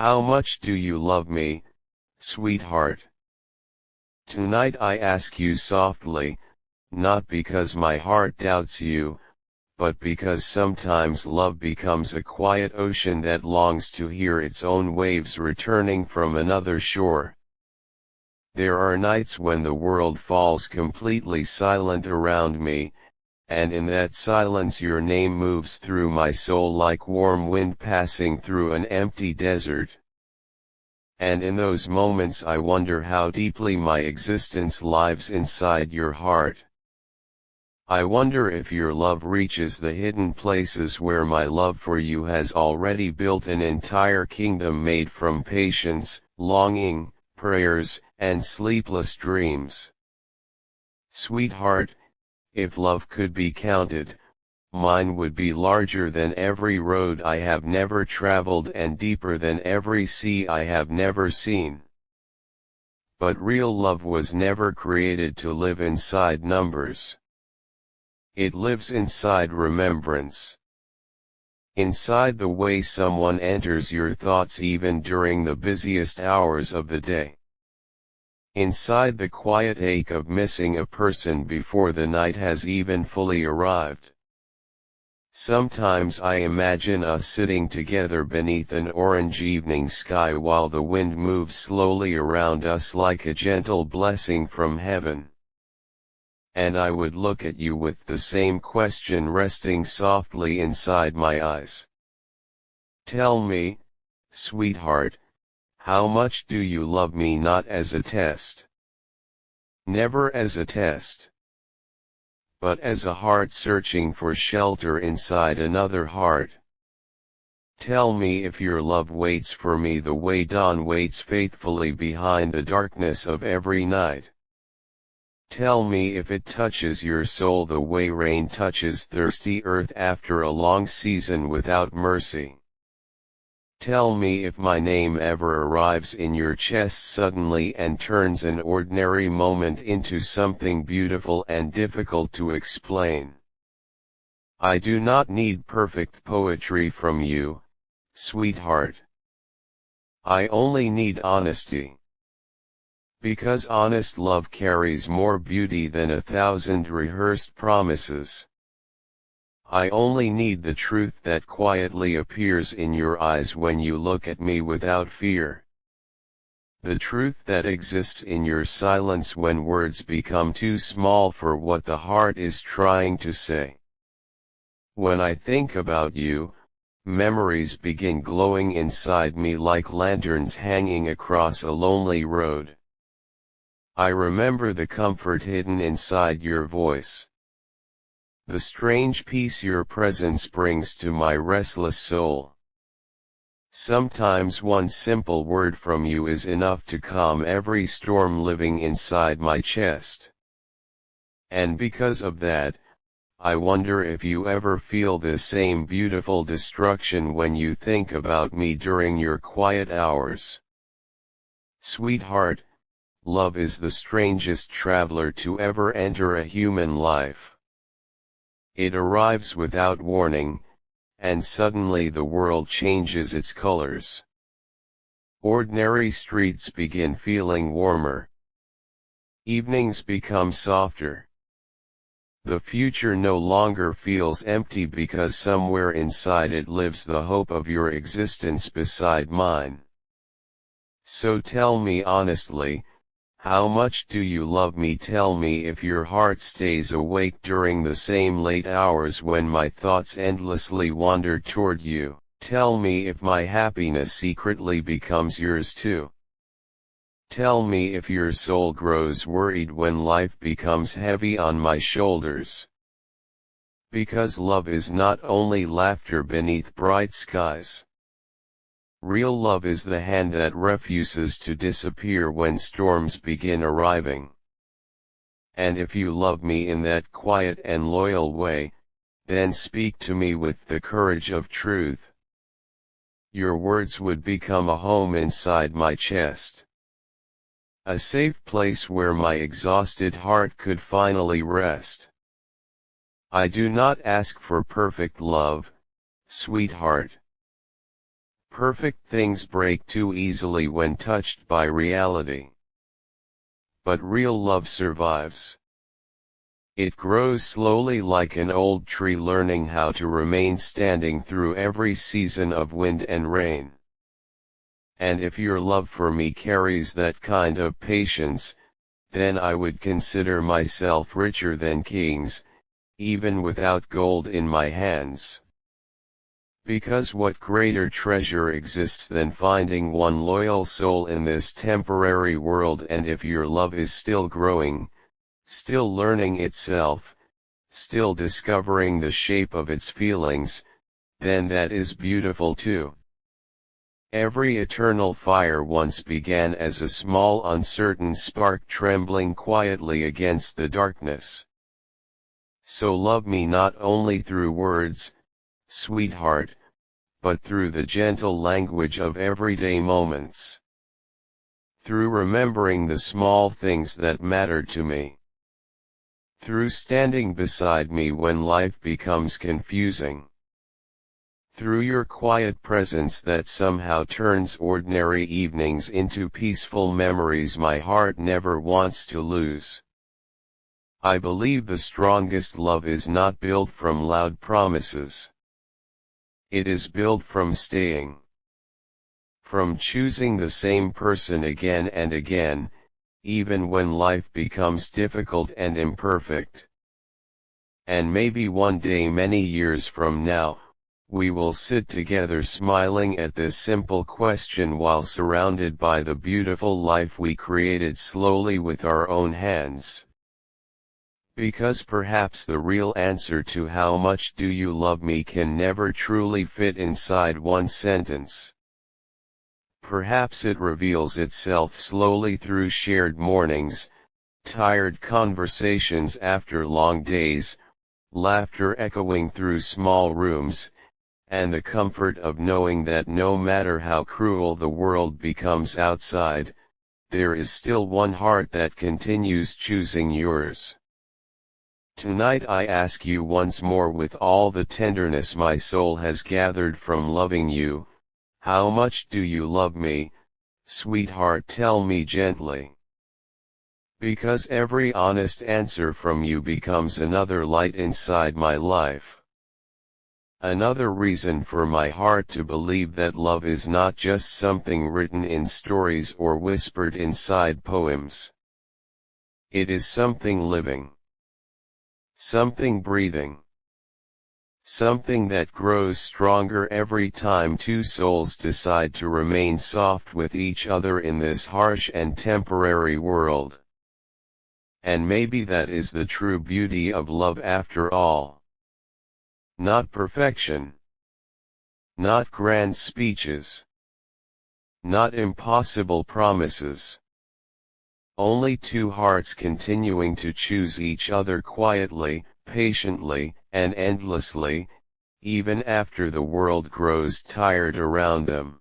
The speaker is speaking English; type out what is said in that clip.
How much do you love me, sweetheart? Tonight I ask you softly, not because my heart doubts you, but because sometimes love becomes a quiet ocean that longs to hear its own waves returning from another shore. There are nights when the world falls completely silent around me, and in that silence your name moves through my soul like warm wind passing through an empty desert. And in those moments I wonder how deeply my existence lives inside your heart. I wonder if your love reaches the hidden places where my love for you has already built an entire kingdom made from patience, longing, prayers, and sleepless dreams. Sweetheart, if love could be counted, mine would be larger than every road I have never traveled and deeper than every sea I have never seen. But real love was never created to live inside numbers. It lives inside remembrance. Inside the way someone enters your thoughts even during the busiest hours of the day. Inside the quiet ache of missing a person before the night has even fully arrived. Sometimes I imagine us sitting together beneath an orange evening sky while the wind moves slowly around us like a gentle blessing from heaven. And I would look at you with the same question resting softly inside my eyes. Tell me, sweetheart, how much do you love me, not as a test? Never as a test. But as a heart searching for shelter inside another heart. Tell me if your love waits for me the way dawn waits faithfully behind the darkness of every night. Tell me if it touches your soul the way rain touches thirsty earth after a long season without mercy. Tell me if my name ever arrives in your chest suddenly and turns an ordinary moment into something beautiful and difficult to explain. I do not need perfect poetry from you, sweetheart. I only need honesty. Because honest love carries more beauty than 1,000 rehearsed promises. I only need the truth that quietly appears in your eyes when you look at me without fear. The truth that exists in your silence when words become too small for what the heart is trying to say. When I think about you, memories begin glowing inside me like lanterns hanging across a lonely road. I remember the comfort hidden inside your voice. The strange peace your presence brings to my restless soul. Sometimes one simple word from you is enough to calm every storm living inside my chest. And because of that, I wonder if you ever feel the same beautiful destruction when you think about me during your quiet hours. Sweetheart, love is the strangest traveler to ever enter a human life. It arrives without warning, and suddenly the world changes its colors. Ordinary streets begin feeling warmer. Evenings become softer. The future no longer feels empty because somewhere inside it lives the hope of your existence beside mine. So tell me honestly, how much do you love me? Tell me if your heart stays awake during the same late hours when my thoughts endlessly wander toward you. Tell me if my happiness secretly becomes yours too. Tell me if your soul grows worried when life becomes heavy on my shoulders. Because love is not only laughter beneath bright skies. Real love is the hand that refuses to disappear when storms begin arriving. And if you love me in that quiet and loyal way, then speak to me with the courage of truth. Your words would become a home inside my chest. A safe place where my exhausted heart could finally rest. I do not ask for perfect love, sweetheart. Perfect things break too easily when touched by reality. But real love survives. It grows slowly like an old tree, learning how to remain standing through every season of wind and rain. And if your love for me carries that kind of patience, then I would consider myself richer than kings, even without gold in my hands. Because what greater treasure exists than finding one loyal soul in this temporary world? And if your love is still growing, still learning itself, still discovering the shape of its feelings, then that is beautiful too. Every eternal fire once began as a small uncertain spark trembling quietly against the darkness. So love me not only through words, sweetheart, but through the gentle language of everyday moments. Through remembering the small things that matter to me. Through standing beside me when life becomes confusing. Through your quiet presence that somehow turns ordinary evenings into peaceful memories my heart never wants to lose. I believe the strongest love is not built from loud promises. It is built from staying. From choosing the same person again and again, even when life becomes difficult and imperfect. And maybe one day, many years from now, we will sit together smiling at this simple question while surrounded by the beautiful life we created slowly with our own hands. Because perhaps the real answer to how much do you love me can never truly fit inside one sentence. Perhaps it reveals itself slowly through shared mornings, tired conversations after long days, laughter echoing through small rooms, and the comfort of knowing that no matter how cruel the world becomes outside, there is still one heart that continues choosing yours. Tonight I ask you once more, with all the tenderness my soul has gathered from loving you, how much do you love me, sweetheart? Tell me gently. Because every honest answer from you becomes another light inside my life. Another reason for my heart to believe that love is not just something written in stories or whispered inside poems. It is something living. Something breathing. Something that grows stronger every time two souls decide to remain soft with each other in this harsh and temporary world. And maybe that is the true beauty of love after all. Not perfection. Not grand speeches. Not impossible promises. Only two hearts continuing to choose each other quietly, patiently, and endlessly, even after the world grows tired around them.